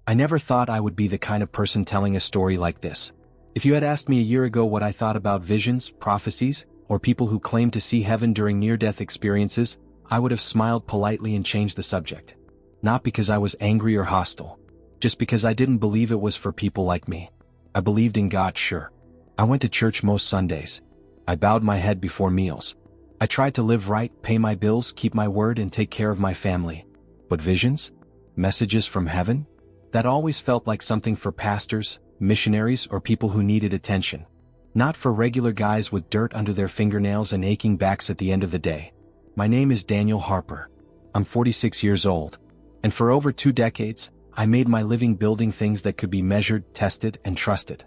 I never thought I would be the kind of person telling a story like this. If you had asked me a year ago what I thought about visions, prophecies, or people who claim to see heaven during near-death experiences, I would have smiled politely and changed the subject. Not because I was angry or hostile. Just because I didn't believe it was for people like me. I believed in God, sure. I went to church most Sundays. I bowed my head before meals. I tried to live right, pay my bills, keep my word, and take care of my family. But visions? Messages from heaven? That always felt like something for pastors, missionaries, or people who needed attention. Not for regular guys with dirt under their fingernails and aching backs at the end of the day. My name is Daniel Harper. I'm 46 years old. And for over 2 decades, I made my living building things that could be measured, tested, and trusted.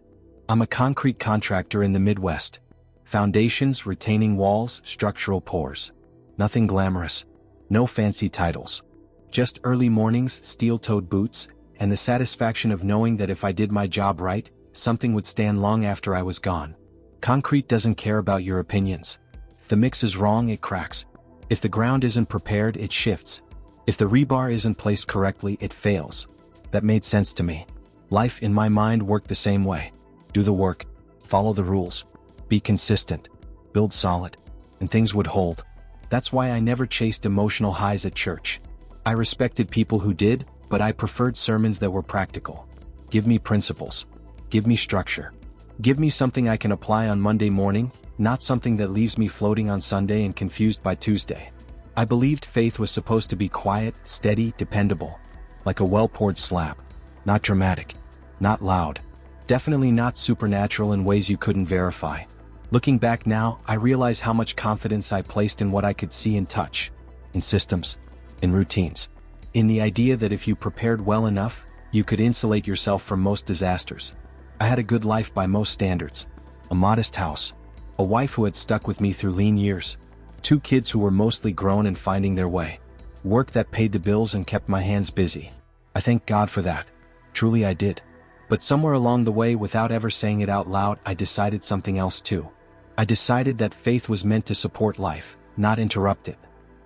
I'm a concrete contractor in the Midwest. Foundations, retaining walls, structural pours. Nothing glamorous. No fancy titles. Just early mornings, steel-toed boots, and the satisfaction of knowing that if I did my job right, something would stand long after I was gone. Concrete doesn't care about your opinions. If the mix is wrong, it cracks. If the ground isn't prepared, it shifts. If the rebar isn't placed correctly, it fails. That made sense to me. Life in my mind worked the same way. Do the work. Follow the rules. Be consistent. Build solid. And things would hold. That's why I never chased emotional highs at church. I respected people who did, but I preferred sermons that were practical. Give me principles. Give me structure. Give me something I can apply on Monday morning, not something that leaves me floating on Sunday and confused by Tuesday. I believed faith was supposed to be quiet, steady, dependable. Like a well-poured slab. Not dramatic. Not loud. Definitely not supernatural in ways you couldn't verify. Looking back now, I realize how much confidence I placed in what I could see and touch. In systems. In routines. In the idea that if you prepared well enough, you could insulate yourself from most disasters. I had a good life by most standards. A modest house. A wife who had stuck with me through lean years. 2 kids who were mostly grown and finding their way. Work that paid the bills and kept my hands busy. I thank God for that. Truly I did. But somewhere along the way, without ever saying it out loud, I decided something else too. I decided that faith was meant to support life, not interrupt it.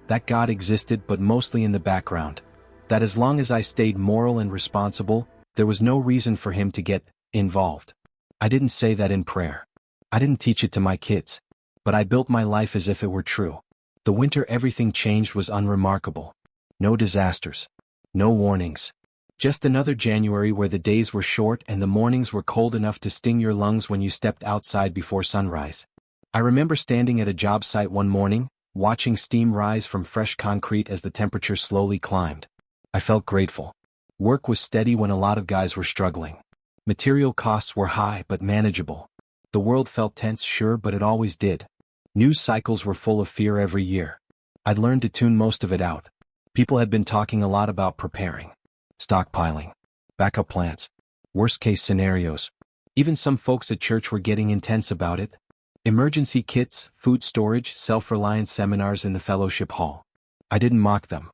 That God existed, but mostly in the background. That as long as I stayed moral and responsible, there was no reason for him to get involved. I didn't say that in prayer. I didn't teach it to my kids. But I built my life as if it were true. The winter everything changed was unremarkable. No disasters. No warnings. Just another January where the days were short and the mornings were cold enough to sting your lungs when you stepped outside before sunrise. I remember standing at a job site one morning, watching steam rise from fresh concrete as the temperature slowly climbed. I felt grateful. Work was steady when a lot of guys were struggling. Material costs were high but manageable. The world felt tense, sure, but it always did. News cycles were full of fear every year. I'd learned to tune most of it out. People had been talking a lot about preparing. Stockpiling. Backup plans. Worst-case scenarios. Even some folks at church were getting intense about it. Emergency kits, food storage, self-reliance seminars in the fellowship hall. I didn't mock them.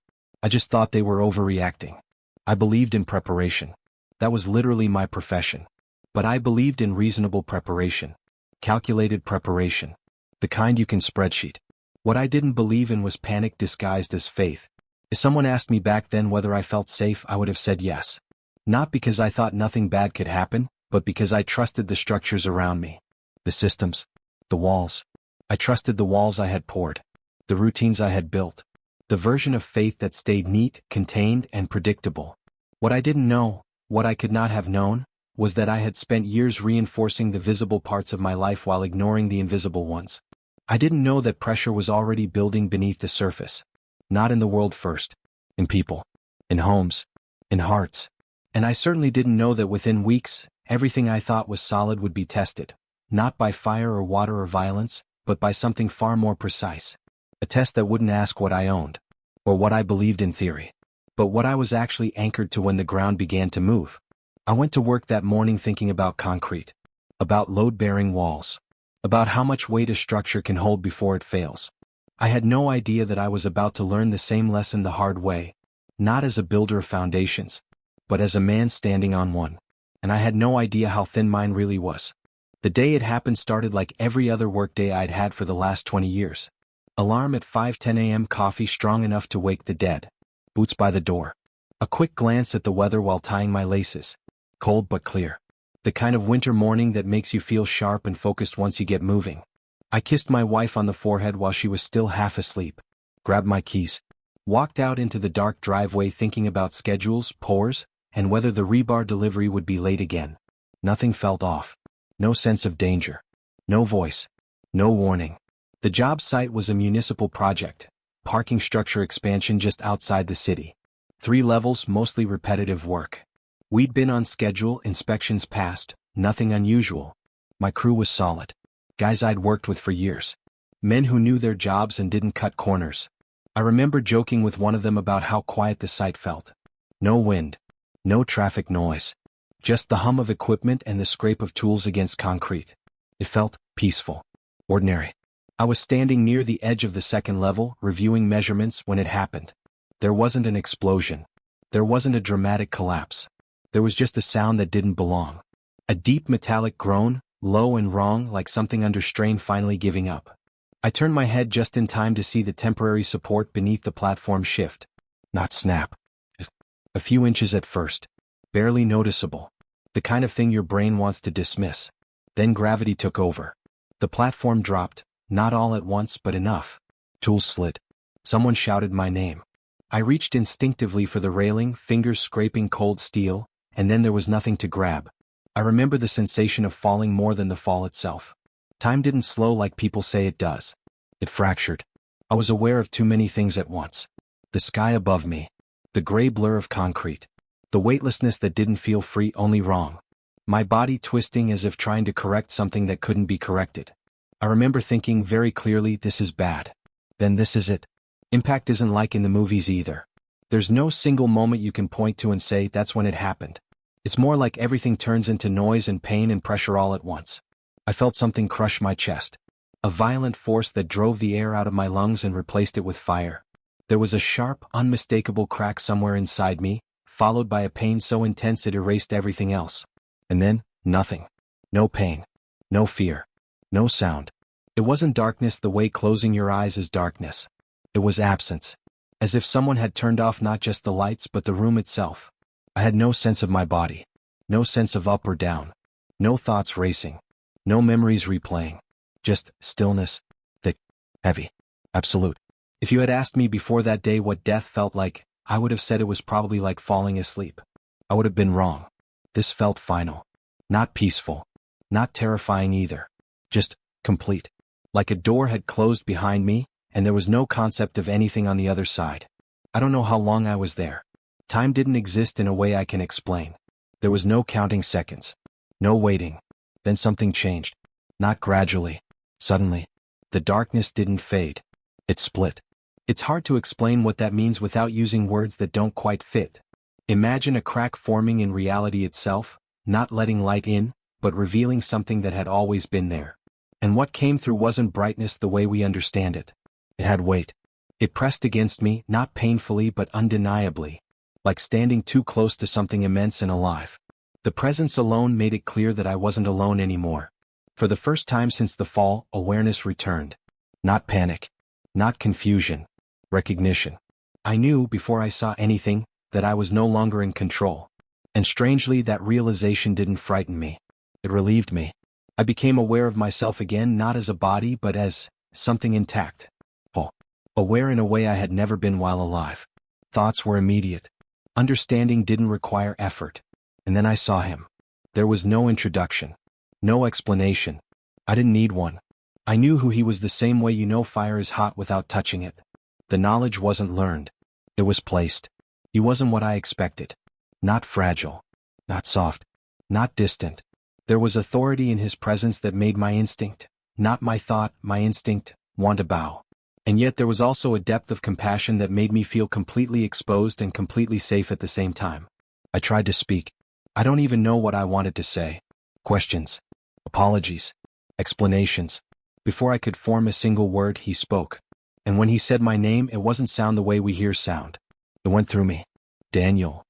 I just thought they were overreacting. I believed in preparation. That was literally my profession. But I believed in reasonable preparation. Calculated preparation. The kind you can spreadsheet. What I didn't believe in was panic disguised as faith. If someone asked me back then whether I felt safe, I would have said yes. Not because I thought nothing bad could happen, but because I trusted the structures around me. The systems. The walls. I trusted the walls I had poured. The routines I had built. The version of faith that stayed neat, contained, and predictable. What I didn't know, what I could not have known, was that I had spent years reinforcing the visible parts of my life while ignoring the invisible ones. I didn't know that pressure was already building beneath the surface. Not in the world first. In people. In homes. In hearts. And I certainly didn't know that within weeks, everything I thought was solid would be tested. Not by fire or water or violence, but by something far more precise. A test that wouldn't ask what I owned. Or what I believed in theory. But what I was actually anchored to when the ground began to move. I went to work that morning thinking about concrete. About load-bearing walls. About how much weight a structure can hold before it fails. I had no idea that I was about to learn the same lesson the hard way. Not as a builder of foundations, but as a man standing on one. And I had no idea how thin mine really was. The day it happened started like every other workday I'd had for the last 20 years. Alarm at 5:10 a.m. Coffee strong enough to wake the dead. Boots by the door. A quick glance at the weather while tying my laces. Cold but clear. The kind of winter morning that makes you feel sharp and focused once you get moving. I kissed my wife on the forehead while she was still half asleep. Grabbed my keys. Walked out into the dark driveway thinking about schedules, pours, and whether the rebar delivery would be late again. Nothing felt off. No sense of danger. No voice. No warning. The job site was a municipal project. Parking structure expansion just outside the city. 3 levels, mostly repetitive work. We'd been on schedule, inspections passed, nothing unusual. My crew was solid. Guys I'd worked with for years. Men who knew their jobs and didn't cut corners. I remember joking with one of them about how quiet the site felt. No wind. No traffic noise. Just the hum of equipment and the scrape of tools against concrete. It felt peaceful. Ordinary. I was standing near the edge of the 2nd level, reviewing measurements when it happened. There wasn't an explosion. There wasn't a dramatic collapse. There was just a sound that didn't belong. A deep metallic groan, low and wrong, like something under strain finally giving up. I turned my head just in time to see the temporary support beneath the platform shift. Not snap. A few inches at first. Barely noticeable. The kind of thing your brain wants to dismiss. Then gravity took over. The platform dropped, not all at once but enough. Tools slid. Someone shouted my name. I reached instinctively for the railing, fingers scraping cold steel, and then there was nothing to grab. I remember the sensation of falling more than the fall itself. Time didn't slow like people say it does. It fractured. I was aware of too many things at once. The sky above me. The gray blur of concrete. The weightlessness that didn't feel free, only wrong. My body twisting as if trying to correct something that couldn't be corrected. I remember thinking very clearly, this is bad. Then this is it. Impact isn't like in the movies either. There's no single moment you can point to and say that's when it happened. It's more like everything turns into noise and pain and pressure all at once. I felt something crush my chest. A violent force that drove the air out of my lungs and replaced it with fire. There was a sharp, unmistakable crack somewhere inside me, followed by a pain so intense it erased everything else. And then, nothing. No pain. No fear. No sound. It wasn't darkness the way closing your eyes is darkness. It was absence. As if someone had turned off not just the lights but the room itself. I had no sense of my body. No sense of up or down. No thoughts racing. No memories replaying. Just stillness. Thick. Heavy. Absolute. If you had asked me before that day what death felt like, I would have said it was probably like falling asleep. I would have been wrong. This felt final. Not peaceful. Not terrifying either. Just complete. Like a door had closed behind me, and there was no concept of anything on the other side. I don't know how long I was there. Time didn't exist in a way I can explain. There was no counting seconds. No waiting. Then something changed. Not gradually. Suddenly. The darkness didn't fade. It split. It's hard to explain what that means without using words that don't quite fit. Imagine a crack forming in reality itself, not letting light in, but revealing something that had always been there. And what came through wasn't brightness the way we understand it. It had weight. It pressed against me, not painfully but undeniably. Like standing too close to something immense and alive. The presence alone made it clear that I wasn't alone anymore. For the first time since the fall, awareness returned. Not panic. Not confusion. Recognition. I knew, before I saw anything, that I was no longer in control. And strangely, that realization didn't frighten me. It relieved me. I became aware of myself again, not as a body but as something intact. Aware in a way I had never been while alive. Thoughts were immediate. Understanding didn't require effort. And then I saw him. There was no introduction. No explanation. I didn't need one. I knew who he was the same way you know fire is hot without touching it. The knowledge wasn't learned. It was placed. He wasn't what I expected. Not fragile. Not soft. Not distant. There was authority in his presence that made my instinct, not my thought, my instinct, want to bow. And yet there was also a depth of compassion that made me feel completely exposed and completely safe at the same time. I tried to speak. I don't even know what I wanted to say. Questions. Apologies. Explanations. Before I could form a single word, he spoke. And when he said my name, it wasn't sound the way we hear sound. It went through me. Daniel.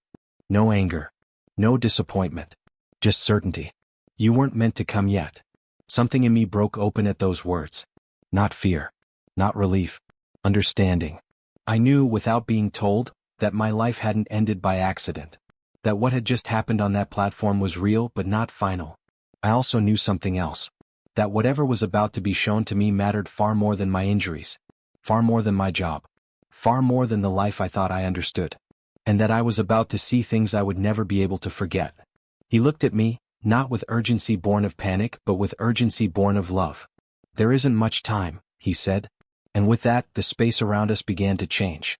No anger. No disappointment. Just certainty. You weren't meant to come yet. Something in me broke open at those words. Not fear. Not relief. Understanding. I knew, without being told, that my life hadn't ended by accident. That what had just happened on that platform was real but not final. I also knew something else. That whatever was about to be shown to me mattered far more than my injuries. Far more than my job. Far more than the life I thought I understood. And that I was about to see things I would never be able to forget. He looked at me, not with urgency born of panic but with urgency born of love. "There isn't much time," he said. And with that, the space around us began to change.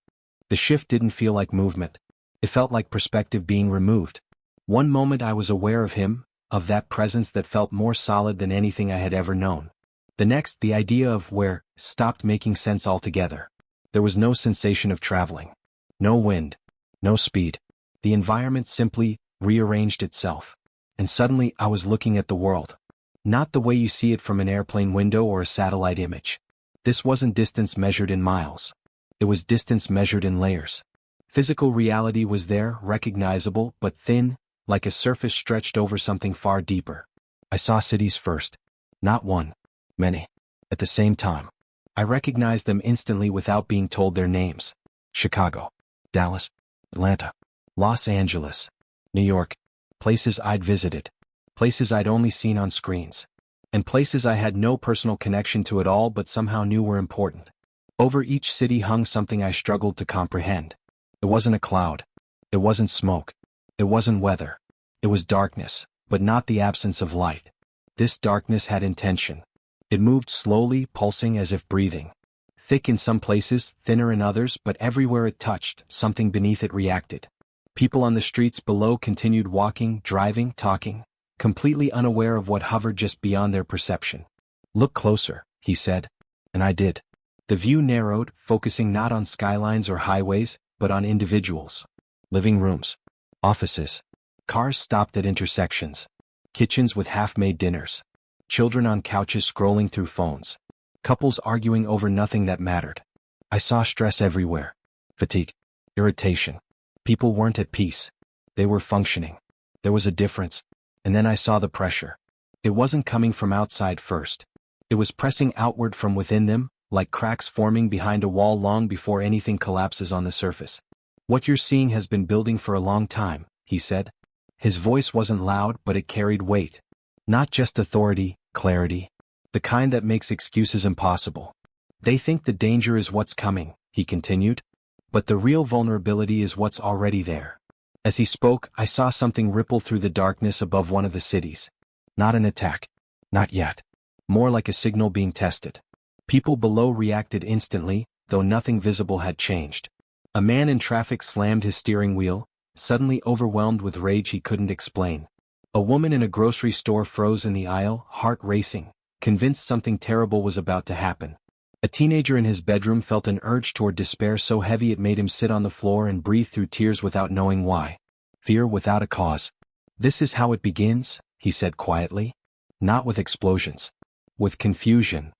The shift didn't feel like movement. It felt like perspective being removed. One moment I was aware of him, of that presence that felt more solid than anything I had ever known. The next, the idea of where stopped making sense altogether. There was no sensation of traveling. No wind. No speed. The environment simply rearranged itself. And suddenly I was looking at the world. Not the way you see it from an airplane window or a satellite image. This wasn't distance measured in miles. It was distance measured in layers. Physical reality was there, recognizable, but thin, like a surface stretched over something far deeper. I saw cities first. Not one. Many. At the same time. I recognized them instantly without being told their names. Chicago. Dallas. Atlanta. Los Angeles. New York. Places I'd visited. Places I'd only seen on screens. And places I had no personal connection to at all but somehow knew were important. Over each city hung something I struggled to comprehend. It wasn't a cloud. It wasn't smoke. It wasn't weather. It was darkness, but not the absence of light. This darkness had intention. It moved slowly, pulsing as if breathing. Thick in some places, thinner in others, but everywhere it touched, something beneath it reacted. People on the streets below continued walking, driving, talking, completely unaware of what hovered just beyond their perception. "Look closer," he said. And I did. The view narrowed, focusing not on skylines or highways, but on individuals. Living rooms. Offices. Cars stopped at intersections. Kitchens with half-made dinners. Children on couches scrolling through phones. Couples arguing over nothing that mattered. I saw stress everywhere. Fatigue. Irritation. People weren't at peace. They were functioning. There was a difference. And then I saw the pressure. It wasn't coming from outside first. It was pressing outward from within them, like cracks forming behind a wall long before anything collapses on the surface. "What you're seeing has been building for a long time," he said. His voice wasn't loud, but it carried weight. Not just authority, clarity. The kind that makes excuses impossible. "They think the danger is what's coming," he continued. "But the real vulnerability is what's already there." As he spoke, I saw something ripple through the darkness above one of the cities. Not an attack. Not yet. More like a signal being tested. People below reacted instantly, though nothing visible had changed. A man in traffic slammed his steering wheel, suddenly overwhelmed with rage he couldn't explain. A woman in a grocery store froze in the aisle, heart racing, convinced something terrible was about to happen. A teenager in his bedroom felt an urge toward despair so heavy it made him sit on the floor and breathe through tears without knowing why. Fear without a cause. "This is how it begins," he said quietly. "Not with explosions. With confusion."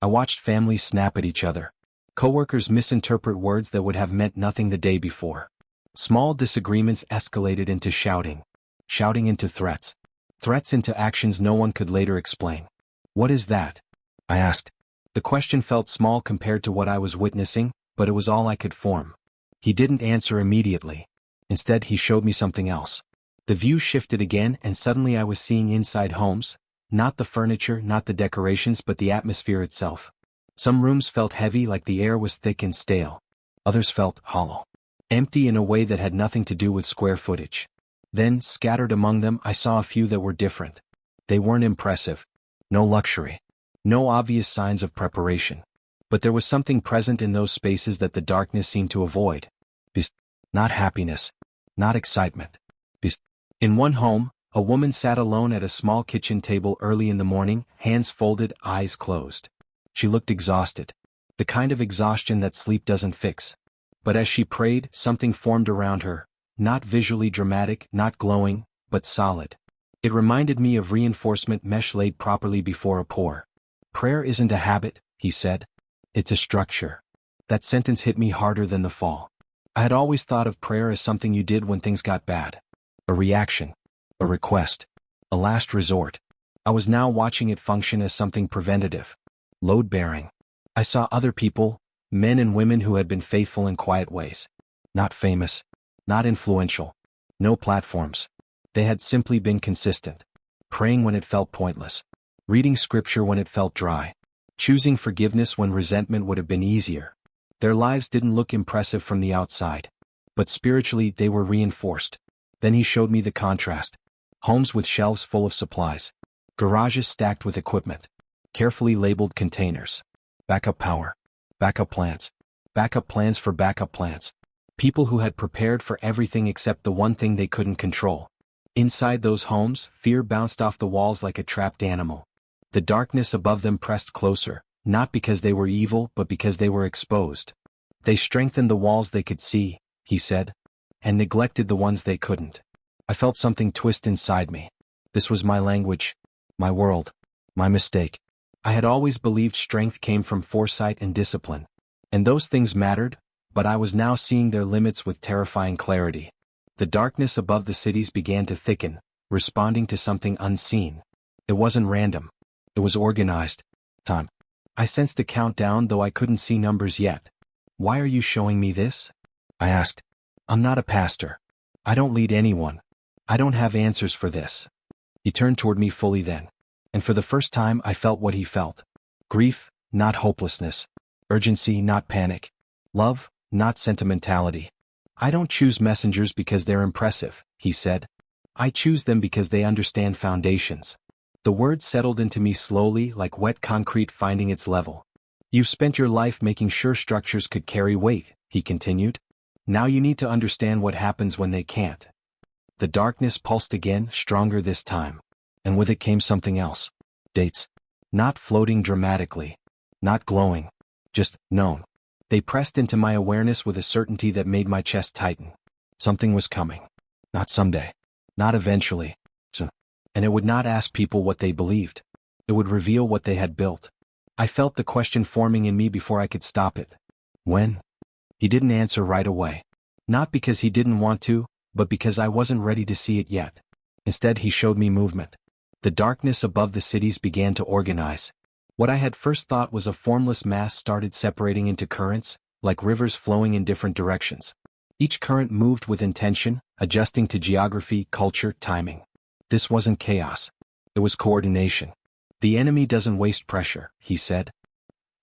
I watched families snap at each other. Coworkers misinterpret words that would have meant nothing the day before. Small disagreements escalated into shouting. Shouting into threats. Threats into actions no one could later explain. "What is that?" I asked. The question felt small compared to what I was witnessing, but it was all I could form. He didn't answer immediately. Instead, he showed me something else. The view shifted again, and suddenly I was seeing inside homes. Not the furniture, not the decorations, but the atmosphere itself. Some rooms felt heavy, like the air was thick and stale. Others felt hollow. Empty in a way that had nothing to do with square footage. Then, scattered among them, I saw a few that were different. They weren't impressive. No luxury. No obvious signs of preparation. But there was something present in those spaces that the darkness seemed to avoid. Peace. Not happiness. Not excitement. Peace. In one home, a woman sat alone at a small kitchen table early in the morning, hands folded, eyes closed. She looked exhausted. The kind of exhaustion that sleep doesn't fix. But as she prayed, something formed around her. Not visually dramatic, not glowing, but solid. It reminded me of reinforcement mesh laid properly before a pour. "Prayer isn't a habit," he said. "It's a structure." That sentence hit me harder than the fall. I had always thought of prayer as something you did when things got bad. A reaction. A request. A last resort. I was now watching it function as something preventative. Load-bearing. I saw other people, men and women who had been faithful in quiet ways. Not famous. Not influential. No platforms. They had simply been consistent. Praying when it felt pointless. Reading scripture when it felt dry. Choosing forgiveness when resentment would have been easier. Their lives didn't look impressive from the outside. But spiritually they were reinforced. Then he showed me the contrast. Homes with shelves full of supplies. Garages stacked with equipment. Carefully labeled containers. Backup power. Backup plans. Backup plans for backup plans. People who had prepared for everything except the one thing they couldn't control. Inside those homes, fear bounced off the walls like a trapped animal. The darkness above them pressed closer, not because they were evil but because they were exposed. They strengthened the walls they could see, he said, and neglected the ones they couldn't. I felt something twist inside me. This was my language, my world, my mistake. I had always believed strength came from foresight and discipline. And those things mattered, but I was now seeing their limits with terrifying clarity. The darkness above the cities began to thicken, responding to something unseen. It wasn't random. It was organized. Time. I sensed a countdown though I couldn't see numbers yet. Why are you showing me this? I asked. I'm not a pastor. I don't lead anyone. I don't have answers for this. He turned toward me fully then. And for the first time I felt what he felt. Grief, not hopelessness. Urgency, not panic. Love, not sentimentality. I don't choose messengers because they're impressive, he said. I choose them because they understand foundations. The words settled into me slowly like wet concrete finding its level. You've spent your life making sure structures could carry weight, he continued. Now you need to understand what happens when they can't. The darkness pulsed again, stronger this time. And with it came something else. Dates. Not floating dramatically. Not glowing. Just known. They pressed into my awareness with a certainty that made my chest tighten. Something was coming. Not someday. Not eventually. And it would not ask people what they believed. It would reveal what they had built. I felt the question forming in me before I could stop it. When? He didn't answer right away. Not because he didn't want to, but because I wasn't ready to see it yet. Instead he showed me movement. The darkness above the cities began to organize. What I had first thought was a formless mass started separating into currents, like rivers flowing in different directions. Each current moved with intention, adjusting to geography, culture, timing. This wasn't chaos. It was coordination. The enemy doesn't waste pressure, he said.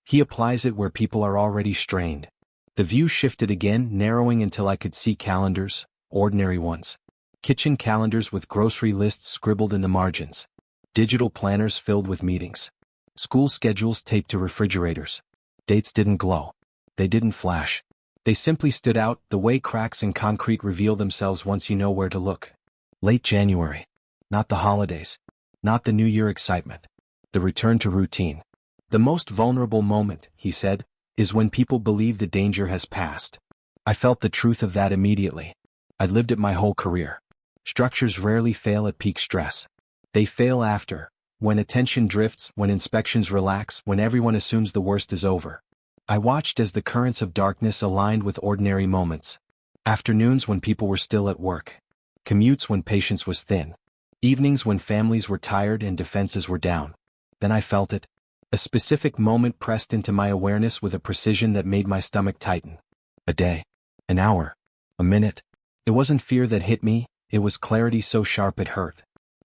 He applies it where people are already strained. The view shifted again, narrowing until I could see calendars, ordinary ones. Kitchen calendars with grocery lists scribbled in the margins. Digital planners filled with meetings. School schedules taped to refrigerators. Dates didn't glow. They didn't flash. They simply stood out, the way cracks in concrete reveal themselves once you know where to look. Late January. Not the holidays. Not the New Year excitement. The return to routine. The most vulnerable moment, he said, is when people believe the danger has passed. I felt the truth of that immediately. I'd lived it my whole career. Structures rarely fail at peak stress. They fail after, when attention drifts, when inspections relax, when everyone assumes the worst is over. I watched as the currents of darkness aligned with ordinary moments. Afternoons when people were still at work. Commutes when patience was thin. Evenings when families were tired and defenses were down. Then I felt it. A specific moment pressed into my awareness with a precision that made my stomach tighten. A day. An hour. A minute. It wasn't fear that hit me, it was clarity so sharp it hurt.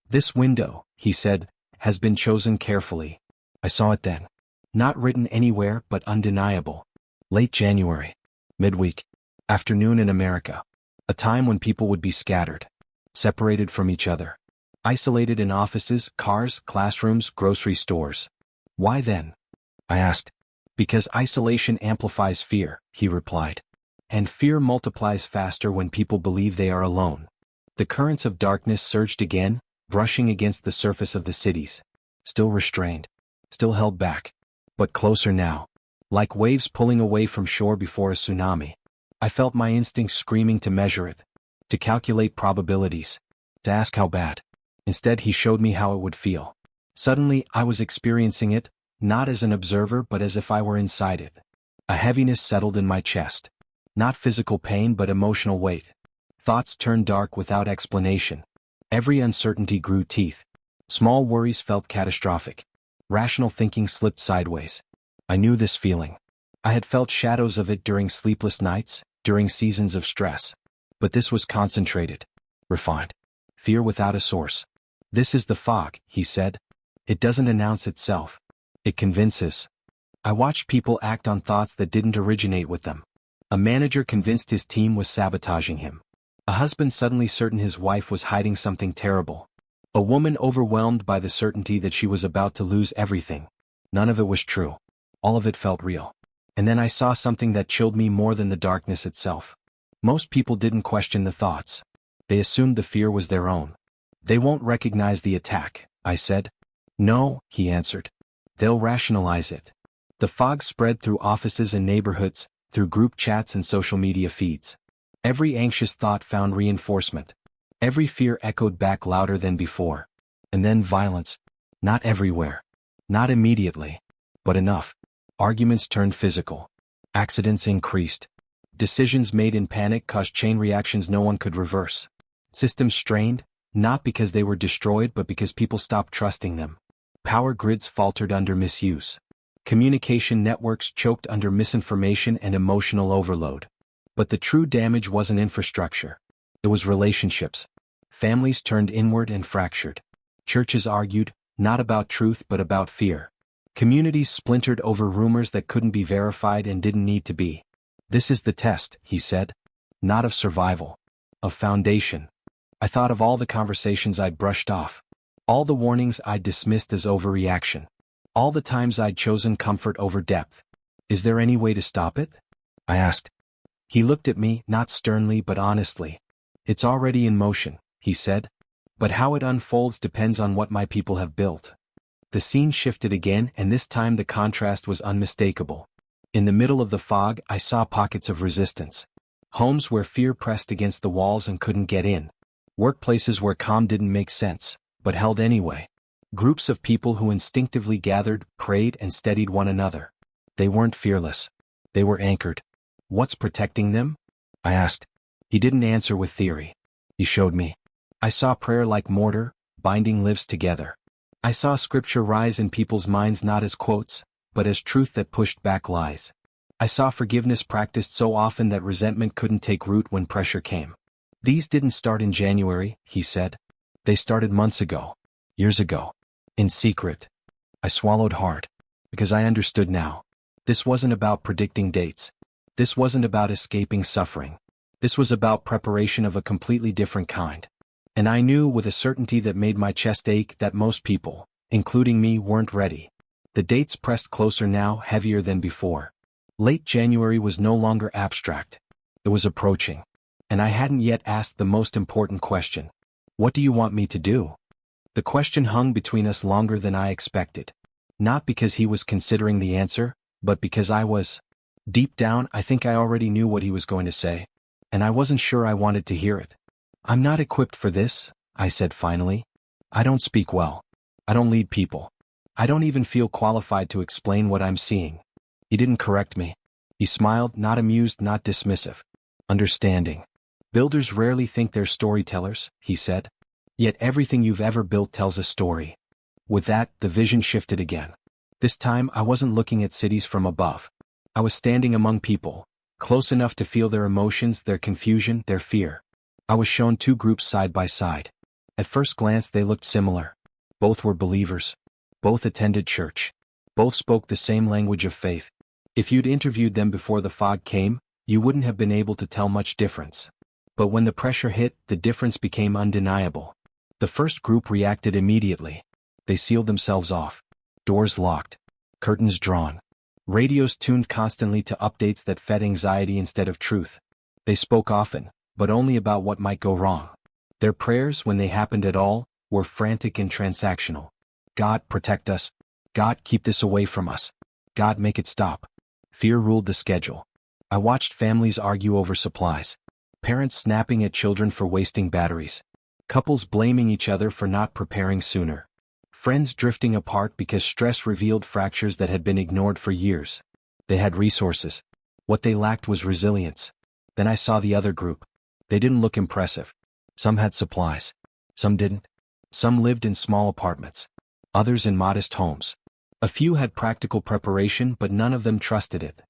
This window, he said, has been chosen carefully. I saw it then. Not written anywhere but undeniable. Late January. Midweek. Afternoon in America. A time when people would be scattered. Separated from each other. Isolated in offices, cars, classrooms, grocery stores. Why then? I asked. Because isolation amplifies fear, he replied. And fear multiplies faster when people believe they are alone. The currents of darkness surged again, brushing against the surface of the cities. Still restrained. Still held back. But closer now. Like waves pulling away from shore before a tsunami. I felt my instincts screaming to measure it. To calculate probabilities. To ask how bad. Instead he showed me how it would feel. Suddenly I was experiencing it, not as an observer but as if I were inside it. A heaviness settled in my chest. Not physical pain but emotional weight. Thoughts turned dark without explanation. Every uncertainty grew teeth. Small worries felt catastrophic. Rational thinking slipped sideways. I knew this feeling. I had felt shadows of it during sleepless nights, during seasons of stress. But this was concentrated, refined. Fear without a source. This is the fog, he said. It doesn't announce itself. It convinces. I watched people act on thoughts that didn't originate with them. A manager convinced his team was sabotaging him. A husband suddenly certain his wife was hiding something terrible. A woman overwhelmed by the certainty that she was about to lose everything. None of it was true. All of it felt real. And then I saw something that chilled me more than the darkness itself. Most people didn't question the thoughts. They assumed the fear was their own. They won't recognize the attack, I said. No, he answered. They'll rationalize it. The fog spread through offices and neighborhoods, through group chats and social media feeds. Every anxious thought found reinforcement. Every fear echoed back louder than before. And then violence. Not everywhere. Not immediately. But enough. Arguments turned physical. Accidents increased. Decisions made in panic caused chain reactions no one could reverse. Systems strained, not because they were destroyed but because people stopped trusting them. Power grids faltered under misuse. Communication networks choked under misinformation and emotional overload. But the true damage wasn't infrastructure. It was relationships. Families turned inward and fractured. Churches argued, not about truth but about fear. Communities splintered over rumors that couldn't be verified and didn't need to be. This is the test, he said. Not of survival. Of foundation. I thought of all the conversations I'd brushed off. All the warnings I'd dismissed as overreaction. All the times I'd chosen comfort over depth. Is there any way to stop it? I asked. He looked at me, not sternly but honestly. It's already in motion, he said. But how it unfolds depends on what my people have built. The scene shifted again, and this time the contrast was unmistakable. In the middle of the fog, I saw pockets of resistance. Homes where fear pressed against the walls and couldn't get in. Workplaces where calm didn't make sense, but held anyway. Groups of people who instinctively gathered, prayed, and steadied one another. They weren't fearless. They were anchored. What's protecting them? I asked. He didn't answer with theory. He showed me. I saw prayer like mortar, binding lives together. I saw scripture rise in people's minds not as quotes, but as truth that pushed back lies. I saw forgiveness practiced so often that resentment couldn't take root when pressure came. These didn't start in January, he said. They started months ago. Years ago. In secret. I swallowed hard. Because I understood now. This wasn't about predicting dates. This wasn't about escaping suffering. This was about preparation of a completely different kind. And I knew with a certainty that made my chest ache that most people, including me, weren't ready. The dates pressed closer now, heavier than before. Late January was no longer abstract. It was approaching. And I hadn't yet asked the most important question. What do you want me to do? The question hung between us longer than I expected. Not because he was considering the answer, but because I was. Deep down, I think I already knew what he was going to say. And I wasn't sure I wanted to hear it. I'm not equipped for this, I said finally. I don't speak well. I don't lead people. I don't even feel qualified to explain what I'm seeing. He didn't correct me. He smiled, not amused, not dismissive. Understanding. Builders rarely think they're storytellers, he said. Yet everything you've ever built tells a story. With that, the vision shifted again. This time, I wasn't looking at cities from above. I was standing among people, close enough to feel their emotions, their confusion, their fear. I was shown two groups side by side. At first glance they looked similar. Both were believers. Both attended church. Both spoke the same language of faith. If you'd interviewed them before the fog came, you wouldn't have been able to tell much difference. But when the pressure hit, the difference became undeniable. The first group reacted immediately. They sealed themselves off. Doors locked. Curtains drawn. Radios tuned constantly to updates that fed anxiety instead of truth. They spoke often, but only about what might go wrong. Their prayers, when they happened at all, were frantic and transactional. God, protect us. God, keep this away from us. God, make it stop. Fear ruled the schedule. I watched families argue over supplies. Parents snapping at children for wasting batteries. Couples blaming each other for not preparing sooner. Friends drifting apart because stress revealed fractures that had been ignored for years. They had resources. What they lacked was resilience. Then I saw the other group. They didn't look impressive. Some had supplies. Some didn't. Some lived in small apartments. Others in modest homes. A few had practical preparation, but none of them trusted it.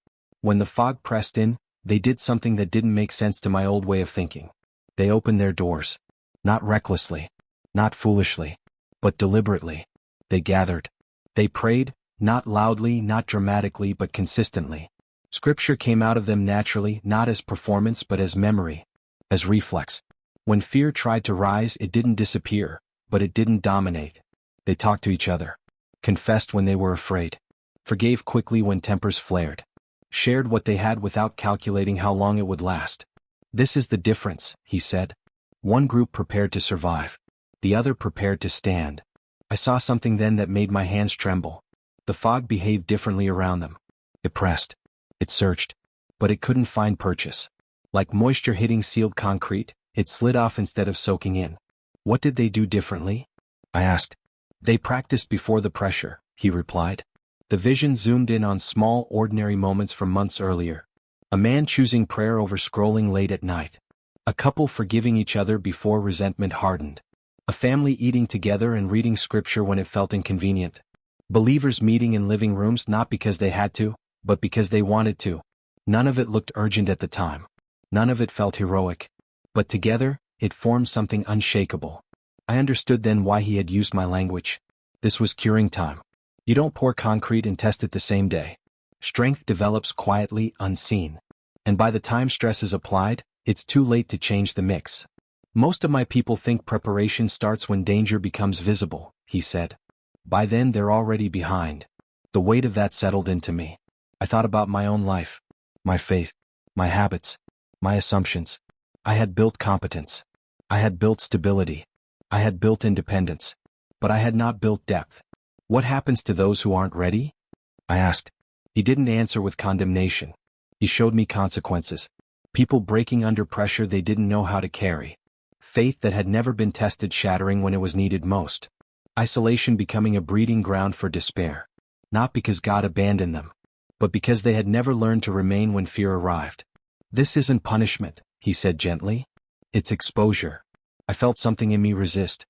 When the fog pressed in, They did something that didn't make sense to my old way of thinking. They opened their doors. Not recklessly, not foolishly, but deliberately. They gathered. They prayed, not loudly, not dramatically, but consistently. Scripture came out of them naturally, not as performance but as memory, as reflex. When fear tried to rise, it didn't disappear, but it didn't dominate. They talked to each other, confessed when they were afraid, forgave quickly when tempers flared, shared what they had without calculating how long it would last. This is the difference, he said. One group prepared to survive, the other prepared to stand. I saw something then that made my hands tremble. The fog behaved differently around them. It pressed. It searched. But it couldn't find purchase. Like moisture hitting sealed concrete, it slid off instead of soaking in. What did they do differently? I asked. They practiced before the pressure, he replied. The vision zoomed in on small, ordinary moments from months earlier. A man choosing prayer over scrolling late at night. A couple forgiving each other before resentment hardened. A family eating together and reading scripture when it felt inconvenient. Believers meeting in living rooms not because they had to, but because they wanted to. None of it looked urgent at the time. None of it felt heroic. But together, it formed something unshakable. I understood then why he had used my language. This was curing time. You don't pour concrete and test it the same day. Strength develops quietly, unseen. And by the time stress is applied, it's too late to change the mix. Most of my people think preparation starts when danger becomes visible, he said. By then they're already behind. The weight of that settled into me. I thought about my own life, my faith, my habits, my assumptions. I had built competence. I had built stability. I had built independence. But I had not built depth. What happens to those who aren't ready? I asked. He didn't answer with condemnation. He showed me consequences. People breaking under pressure they didn't know how to carry. Faith that had never been tested shattering when it was needed most. Isolation becoming a breeding ground for despair. Not because God abandoned them, but because they had never learned to remain when fear arrived. This isn't punishment, he said gently. It's exposure. I felt something in me resist.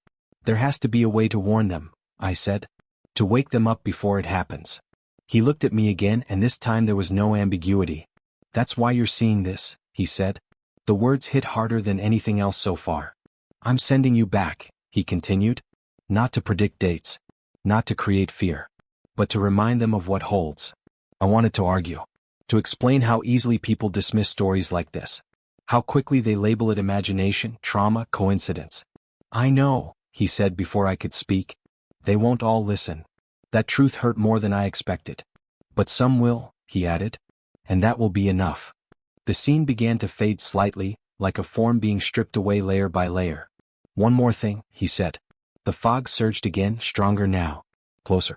There has to be a way to warn them, I said. To wake them up before it happens. He looked at me again, and this time there was no ambiguity. That's why you're seeing this, he said. The words hit harder than anything else so far. I'm sending you back, he continued. Not to predict dates. Not to create fear. But to remind them of what holds. I wanted to argue. To explain how easily people dismiss stories like this. How quickly they label it imagination, trauma, coincidence. I know, he said before I could speak. They won't all listen. That truth hurt more than I expected. But some will, he added. And that will be enough. The scene began to fade slightly, like a form being stripped away layer by layer. One more thing, he said. The fog surged again, stronger now. Closer.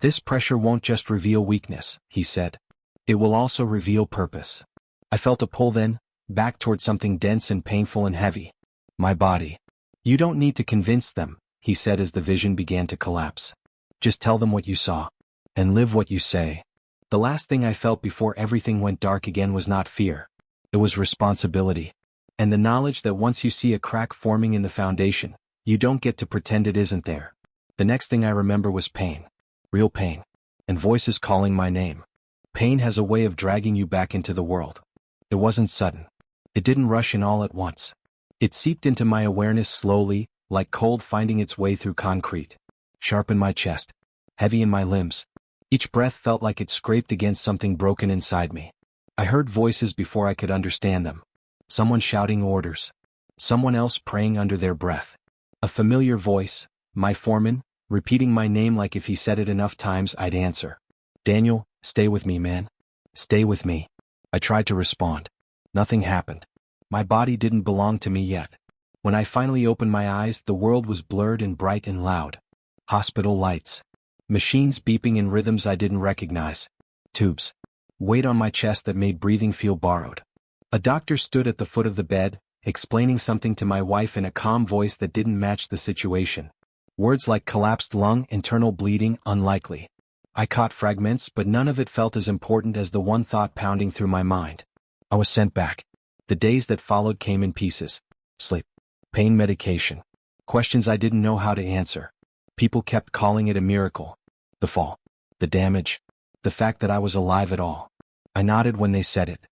This pressure won't just reveal weakness, he said. It will also reveal purpose. I felt a pull then, back toward something dense and painful and heavy. My body. You don't need to convince them, he said as the vision began to collapse. Just tell them what you saw. And live what you say. The last thing I felt before everything went dark again was not fear. It was responsibility. And the knowledge that once you see a crack forming in the foundation, you don't get to pretend it isn't there. The next thing I remember was pain. Real pain. And voices calling my name. Pain has a way of dragging you back into the world. It wasn't sudden. It didn't rush in all at once. It seeped into my awareness slowly, like cold finding its way through concrete. Sharp in my chest. Heavy in my limbs. Each breath felt like it scraped against something broken inside me. I heard voices before I could understand them. Someone shouting orders. Someone else praying under their breath. A familiar voice, my foreman, repeating my name like if he said it enough times I'd answer. Daniel, stay with me, man. Stay with me. I tried to respond. Nothing happened. My body didn't belong to me yet. When I finally opened my eyes, the world was blurred and bright and loud. Hospital lights. Machines beeping in rhythms I didn't recognize. Tubes. Weight on my chest that made breathing feel borrowed. A doctor stood at the foot of the bed, explaining something to my wife in a calm voice that didn't match the situation. Words like collapsed lung, internal bleeding, unlikely. I caught fragments, but none of it felt as important as the one thought pounding through my mind. I was sent back. The days that followed came in pieces. Sleep. Pain medication. Questions I didn't know how to answer. People kept calling it a miracle. The fall. The damage. The fact that I was alive at all. I nodded when they said it.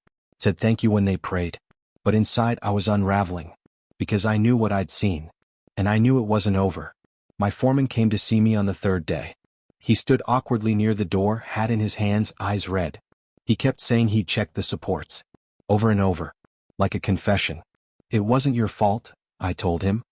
said thank you when they prayed. But inside I was unraveling. Because I knew what I'd seen. And I knew it wasn't over. My foreman came to see me on the third day. He stood awkwardly near the door, hat in his hands, eyes red. He kept saying he'd checked the supports. Over and over. Like a confession. It wasn't your fault, I told him.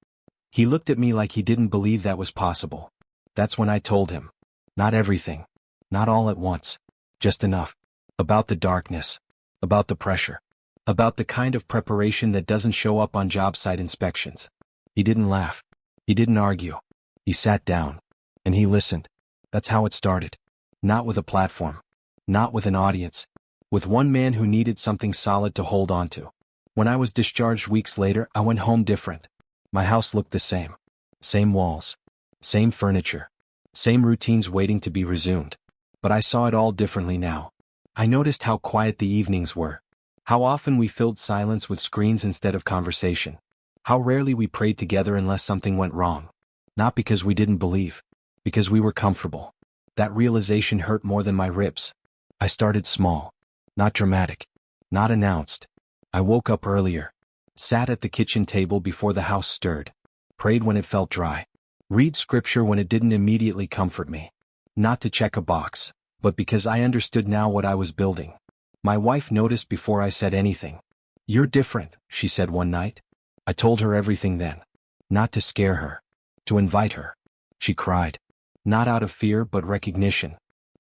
He looked at me like he didn't believe that was possible. That's when I told him. Not everything. Not all at once. Just enough. About the darkness. About the pressure. About the kind of preparation that doesn't show up on job site inspections. He didn't laugh. He didn't argue. He sat down. And he listened. That's how it started. Not with a platform. Not with an audience. With one man who needed something solid to hold on to. When I was discharged weeks later, I went home different. My house looked the same. Same walls. Same furniture. Same routines waiting to be resumed. But I saw it all differently now. I noticed how quiet the evenings were. How often we filled silence with screens instead of conversation. How rarely we prayed together unless something went wrong. Not because we didn't believe. Because we were comfortable. That realization hurt more than my ribs. I started small. Not dramatic. Not announced. I woke up earlier. Sat at the kitchen table before the house stirred. Prayed when it felt dry. Read scripture when it didn't immediately comfort me. Not to check a box, but because I understood now what I was building. My wife noticed before I said anything. You're different, she said one night. I told her everything then. Not to scare her. To invite her. She cried. Not out of fear but recognition.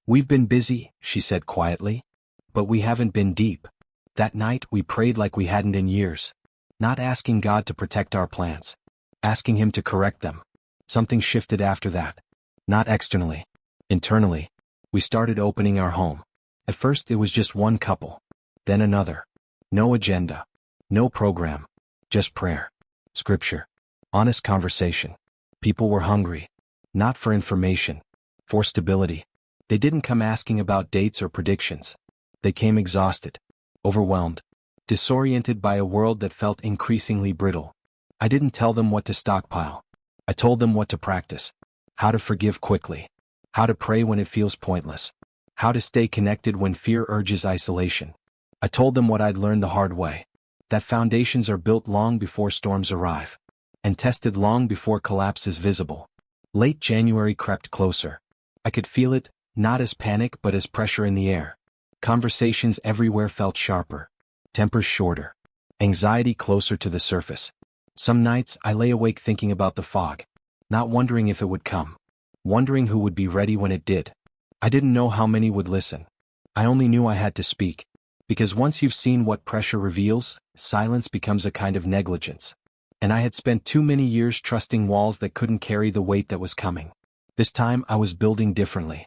We've been busy, she said quietly. But we haven't been deep. That night we prayed like we hadn't in years. Not asking God to protect our plans. Asking Him to correct them. Something shifted after that. Not externally. Internally. We started opening our home. At first it was just one couple. Then another. No agenda. No program. Just prayer. Scripture. Honest conversation. People were hungry. Not for information. For stability. They didn't come asking about dates or predictions. They came exhausted. Overwhelmed. Disoriented by a world that felt increasingly brittle. I didn't tell them what to stockpile. I told them what to practice. How to forgive quickly. How to pray when it feels pointless. How to stay connected when fear urges isolation. I told them what I'd learned the hard way. That foundations are built long before storms arrive. And tested long before collapse is visible. Late January crept closer. I could feel it, not as panic but as pressure in the air. Conversations everywhere felt sharper. Tempers shorter. Anxiety closer to the surface. Some nights I lay awake thinking about the fog. Not wondering if it would come. Wondering who would be ready when it did. I didn't know how many would listen. I only knew I had to speak. Because once you've seen what pressure reveals, silence becomes a kind of negligence. And I had spent too many years trusting walls that couldn't carry the weight that was coming. This time I was building differently.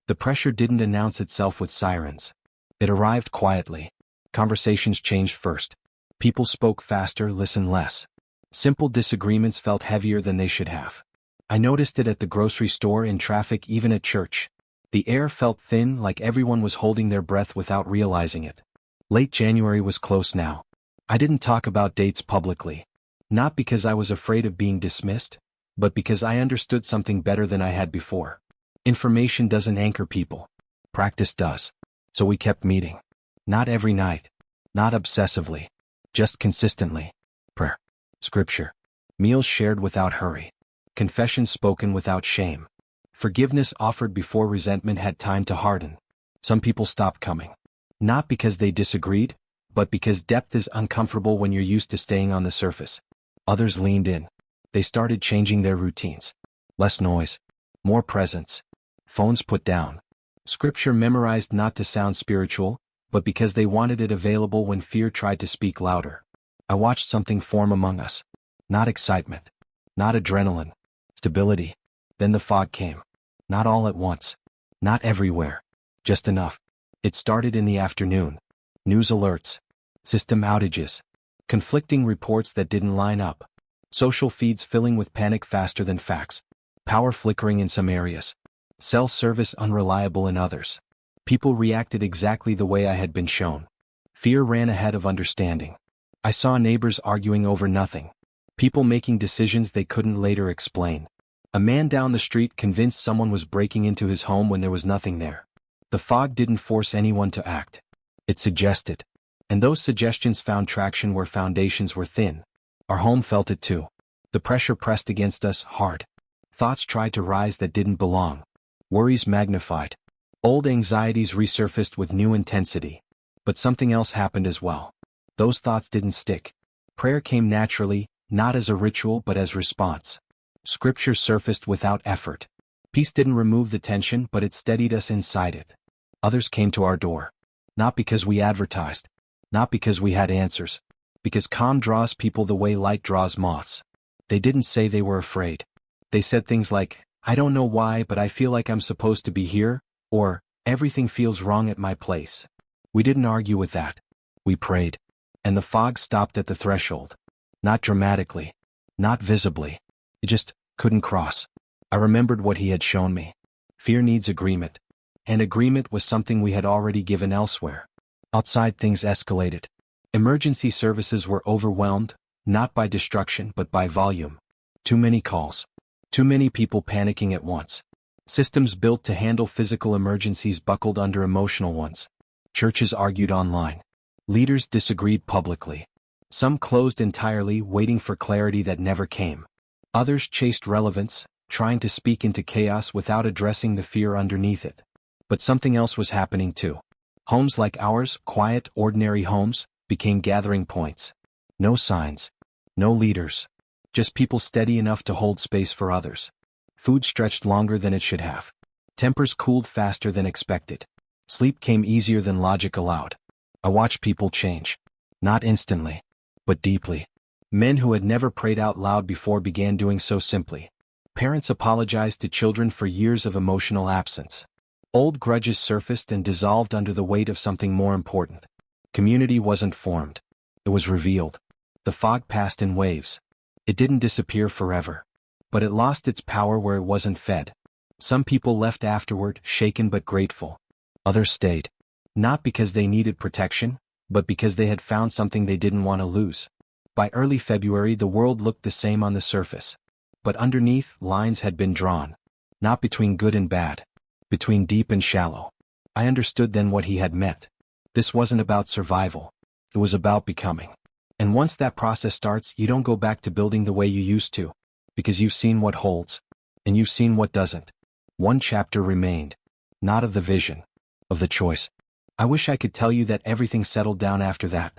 The pressure didn't announce itself with sirens. It arrived quietly. Conversations changed first. People spoke faster, listened less. Simple disagreements felt heavier than they should have. I noticed it at the grocery store, in traffic, even at church. The air felt thin, like everyone was holding their breath without realizing it. Late January was close now. I didn't talk about dates publicly. Not because I was afraid of being dismissed, but because I understood something better than I had before. Information doesn't anchor people. Practice does. So we kept meeting. Not every night. Not obsessively. Just consistently. Prayer. Scripture. Meals shared without hurry. Confessions spoken without shame. Forgiveness offered before resentment had time to harden. Some people stopped coming. Not because they disagreed, but because depth is uncomfortable when you're used to staying on the surface. Others leaned in. They started changing their routines. Less noise. More presence. Phones put down. Scripture memorized not to sound spiritual, but because they wanted it available when fear tried to speak louder. I watched something form among us. Not excitement. Not adrenaline. Stability. Then the fog came. Not all at once. Not everywhere. Just enough. It started in the afternoon. News alerts. System outages. Conflicting reports that didn't line up. Social feeds filling with panic faster than facts. Power flickering in some areas. Cell service unreliable in others. People reacted exactly the way I had been shown. Fear ran ahead of understanding. I saw neighbors arguing over nothing. People making decisions they couldn't later explain. A man down the street convinced someone was breaking into his home when there was nothing there. The fog didn't force anyone to act. It suggested. And those suggestions found traction where foundations were thin. Our home felt it too. The pressure pressed against us hard. Thoughts tried to rise that didn't belong. Worries magnified. Old anxieties resurfaced with new intensity. But something else happened as well. Those thoughts didn't stick. Prayer came naturally, not as a ritual but as response. Scripture surfaced without effort. Peace didn't remove the tension, but it steadied us inside it. Others came to our door. Not because we advertised. Not because we had answers. Because calm draws people the way light draws moths. They didn't say they were afraid. They said things like, "I don't know why, but I feel like I'm supposed to be here," or, "Everything feels wrong at my place." We didn't argue with that. We prayed. And the fog stopped at the threshold. Not dramatically. Not visibly. It just couldn't cross. I remembered what he had shown me. Fear needs agreement. And agreement was something we had already given elsewhere. Outside, things escalated. Emergency services were overwhelmed, not by destruction but by volume. Too many calls. Too many people panicking at once. Systems built to handle physical emergencies buckled under emotional ones. Churches argued online. Leaders disagreed publicly. Some closed entirely, waiting for clarity that never came. Others chased relevance, trying to speak into chaos without addressing the fear underneath it. But something else was happening too. Homes like ours, quiet, ordinary homes, became gathering points. No signs. No leaders. Just people steady enough to hold space for others. Food stretched longer than it should have. Tempers cooled faster than expected. Sleep came easier than logic allowed. I watched people change. Not instantly, but deeply. Men who had never prayed out loud before began doing so simply. Parents apologized to children for years of emotional absence. Old grudges surfaced and dissolved under the weight of something more important. Community wasn't formed. It was revealed. The fog passed in waves. It didn't disappear forever. But it lost its power where it wasn't fed. Some people left afterward, shaken but grateful. Others stayed. Not because they needed protection, but because they had found something they didn't want to lose. By early February, the world looked the same on the surface. But underneath, lines had been drawn. Not between good and bad. Between deep and shallow. I understood then what he had meant. This wasn't about survival. It was about becoming. And once that process starts, you don't go back to building the way you used to. Because you've seen what holds. And you've seen what doesn't. One chapter remained. Not of the vision. Of the choice. I wish I could tell you that everything settled down after that.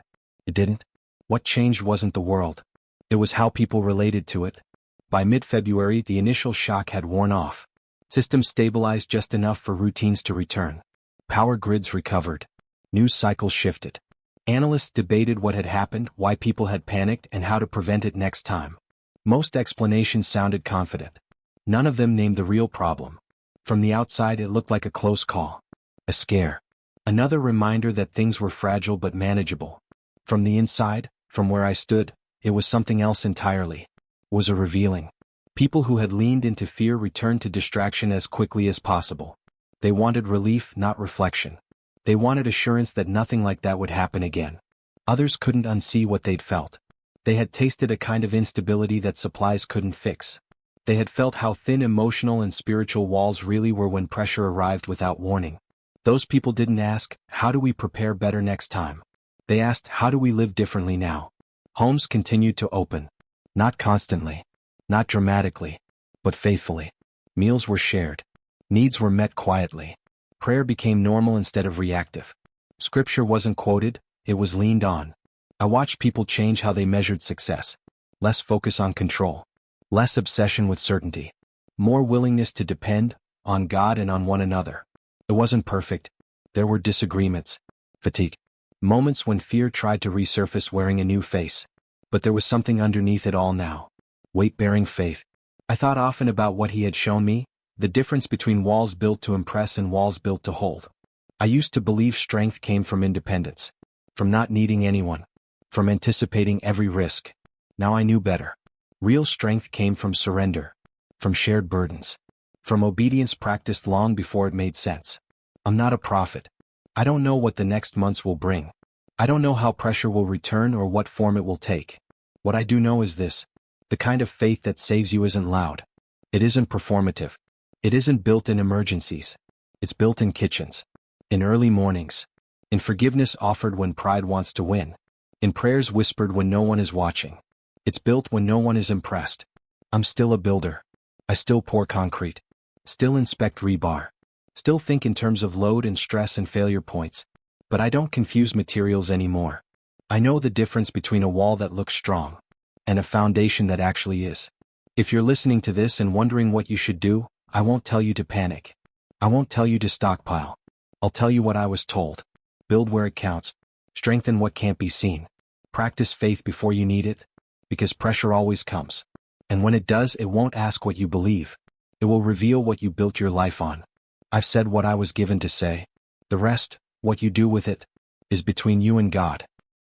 It didn't. What changed wasn't the world. It was how people related to it. By mid-February, the initial shock had worn off. Systems stabilized just enough for routines to return. Power grids recovered. News cycles shifted. Analysts debated what had happened, why people had panicked, and how to prevent it next time. Most explanations sounded confident. None of them named the real problem. From the outside, it looked like a close call. A scare. Another reminder that things were fragile but manageable. From the inside, from where I stood, it was something else entirely. It was a revealing. People who had leaned into fear returned to distraction as quickly as possible. They wanted relief, not reflection. They wanted assurance that nothing like that would happen again. Others couldn't unsee what they'd felt. They had tasted a kind of instability that supplies couldn't fix. They had felt how thin emotional and spiritual walls really were when pressure arrived without warning. Those people didn't ask, "How do we prepare better next time?" They asked, "How do we live differently now?" Homes continued to open. Not constantly. Not dramatically. But faithfully. Meals were shared. Needs were met quietly. Prayer became normal instead of reactive. Scripture wasn't quoted, it was leaned on. I watched people change how they measured success. Less focus on control. Less obsession with certainty. More willingness to depend on God and on one another. It wasn't perfect. There were disagreements. Fatigue. Moments when fear tried to resurface wearing a new face. But there was something underneath it all now. Weight-bearing faith. I thought often about what he had shown me, the difference between walls built to impress and walls built to hold. I used to believe strength came from independence. From not needing anyone. From anticipating every risk. Now I knew better. Real strength came from surrender. From shared burdens. From obedience practiced long before it made sense. I'm not a prophet. I don't know what the next months will bring. I don't know how pressure will return or what form it will take. What I do know is this. The kind of faith that saves you isn't loud. It isn't performative. It isn't built in emergencies. It's built in kitchens. In early mornings. In forgiveness offered when pride wants to win. In prayers whispered when no one is watching. It's built when no one is impressed. I'm still a builder. I still pour concrete. Still inspect rebar. Still think in terms of load and stress and failure points. But I don't confuse materials anymore. I know the difference between a wall that looks strong and a foundation that actually is. If you're listening to this and wondering what you should do, I won't tell you to panic. I won't tell you to stockpile. I'll tell you what I was told. Build where it counts. Strengthen what can't be seen. Practice faith before you need it, because pressure always comes. And when it does, it won't ask what you believe. It will reveal what you built your life on. I've said what I was given to say. The rest, what you do with it, is between you and God.